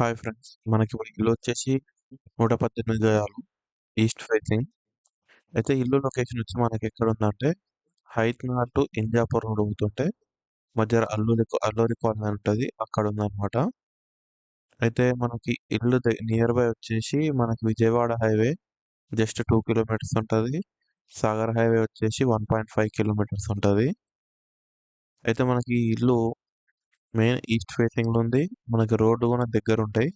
Hi friends. మనకి ఇప్పుడు ఇల్లొచ్చేసి 118 గజాలు ఈస్ట్ ఫేసింగ్. అయితే ఇల్లు లొకేషన్ వచ్చి మనకెక్కడుందంటే హైత్‌నార్ టు ఇంజాపూర్ రోడ్ పోతుంటే మధ్యలో అల్లూరి కాలనీ అని ఉంటది. అక్కడుందనమాట. అయితే మనకి ఇల్లు నియర్ బై వచ్చేసి మనకి విజయవాడ హైవే జస్ట్ 2 కిలోమీటర్స్ ఉంటది. సాగర్ హైవే వచ్చేసి 1.5 కిలోమీటర్స్ ఉంటది. అయితే మనకి ఈ ఇల్లు మెయిన్ ఈస్ట్ ఫేసింగ్‌లో ఉంది. మనకి రోడ్డు గూడా దగ్గరుంటాయి.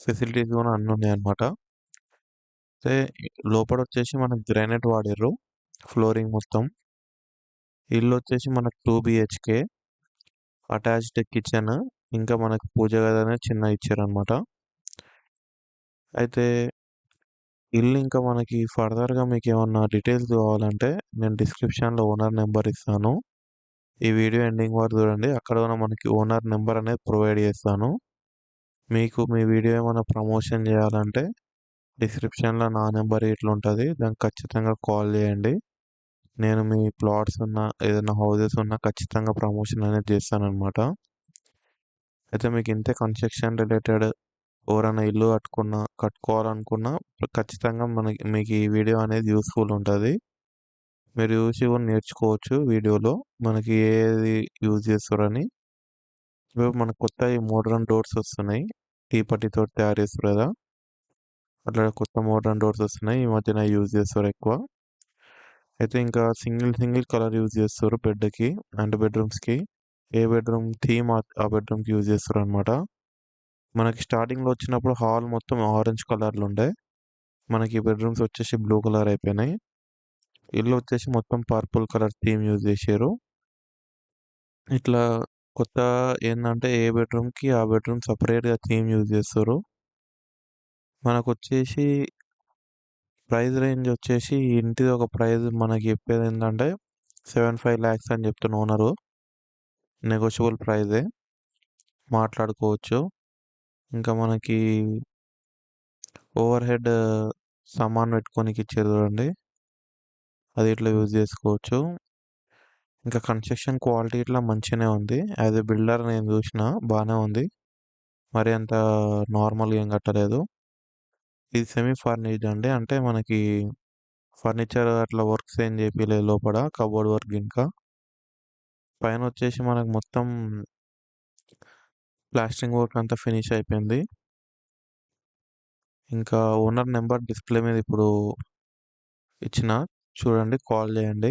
ఫెసిలిటీస్ గూడా అన్నున్నాయన్నమాట. అయితే లోపలొచ్చేసి మనకు గ్రానైట్ వాడిర్రు. ఫ్లోరింగ్ మొత్తం. ఇల్లొచ్చేసి మనకు 2 బీహెచ్‌కే. Attached kitchen. ఇంకా మనకు పూజ గది అనేది చిన్నగా ఇచ్చారనమాట. అయితే ఇల్లు ఇంకా మనకి ఫర్దర్‌గా మీకేమన్నా డీటెయిల్స్ కావాలంటే నేను డిస్క్రిప్షన్‌లో ఓనర్ నంబర్ ఇస్తాను. ఈ వీడియో ఎండింగ్ వరకు చూడండి. అక్కడ కూడా మనకి ఓనర్ నంబర్ అనేది ప్రొవైడ్ చేస్తాను. మీకు మీ వీడియో ఏమైనా ప్రమోషన్ చేయాలంటే డిస్క్రిప్షన్‌లో నా నంబర్ ఇట్లుంటది. దానికి ఖచ్చితంగా కాల్ చేయండి. నేను మీ ప్లాట్స్ ఉన్న, ఏదైనా హౌసెస్ ఉన్నా ఖచ్చితంగా ప్రమోషన్ అనేది చేస్తాననమాట. అయితే మీకు ఇంతే కన్‌స్ట్రక్షన్ రిలేటెడ్ ఎవరైనా ఇల్లు కట్టుకోవాలనుకున్నా ఖచ్చితంగా మీకు ఈ వీడియో అనేది యూజ్‌ఫుల్ ఉంటది. మీరు చూసి కూడా నేర్చుకోవచ్చు వీడియోలో. మనకి ఏది యూజ్ చేస్తుర్రని. ఇప్పుడు మనకు కొత్తయి మోడ్రన్ డోర్స్ వస్తున్నాయి. టీపట్టితోటి తయారు చేస్తుర్రు కదా! అట్లా కొత్త మోడ్రన్ డోర్స్ వస్తున్నాయి. ఈ మధ్యన యూజ్ చేస్తుర్రు ఎక్కువ. అయితే ఇంకా సింగిల్ కలర్ యూజ్ చేస్తుర్రు బెడ్‌కి అండ్ బెడ్‌రూమ్స్‌కి. ఏ బెడ్‌రూమ్ థీమ్ ఆ బెడ్‌రూమ్‌కి యూజ్ చేస్తుర్రనమాట. మనకి స్టార్టింగ్‌లో వచ్చినప్పుడు హాల్ మొత్తం ఆరెంజ్ కలర్‌లో ఉండే. మనకి బెడ్‌రూమ్స్ వచ్చేసి బ్లూ కలర్ అయిపోయినాయి. ఇల్లు వచ్చేసి మొత్తం పర్పుల్ కలర్ థీమ్ యూజ్ చేసిర్రు. ఇట్లా కొత్త ఏందంటే ఏ బెడ్‌రూమ్‌కి ఆ బెడ్‌రూమ్ సెపరేట్‌గా థీమ్ యూజ్ చేస్తుర్రు. మనకొచ్చేసి ప్రైస్ రేంజ్ వచ్చేసి ఈ ఇంటిది ఒక ప్రైస్ మనకి చెప్పేదేంటంటే 75 లాక్స్ అని చెప్తున్న ఓనరు. నెగోషియబుల్ ప్రైజే. మాట్లాడుకోవచ్చు. ఇంకా మనకి ఓవర్ హెడ్ సామాను పెట్టుకోనికి ఇచ్చిర్రు చూడండి. అది ఇట్లా యూజ్ చేసుకోవచ్చు. ఇంకా కన్‌స్ట్రక్షన్ క్వాలిటీ ఇట్లా మంచిగానే ఉంది. యాస్ ఎ బిల్డర్ నేను చూసిన బానే ఉంది. మరి అంత నార్మల్‌గా ఏం కట్టలేదు. ఇది సెమీ ఫర్నిష్డ్ అండి. అంటే మనకి ఫర్నిచర్ అట్లా వర్క్స్ ఏం చేపియలేదు లోపల. కబోర్డ్ వర్క్ ఇంకా. పైనొచ్చేసి మనకు మొత్తం ప్లాస్టరింగ్ వర్క్ అంతా ఫినిష్ అయిపోయింది. ఇంకా ఓనర్ నంబర్ డిస్‌ప్లే మీద ఇప్పుడు ఇచ్చిన. చూడండి, కాల్ చేయండి.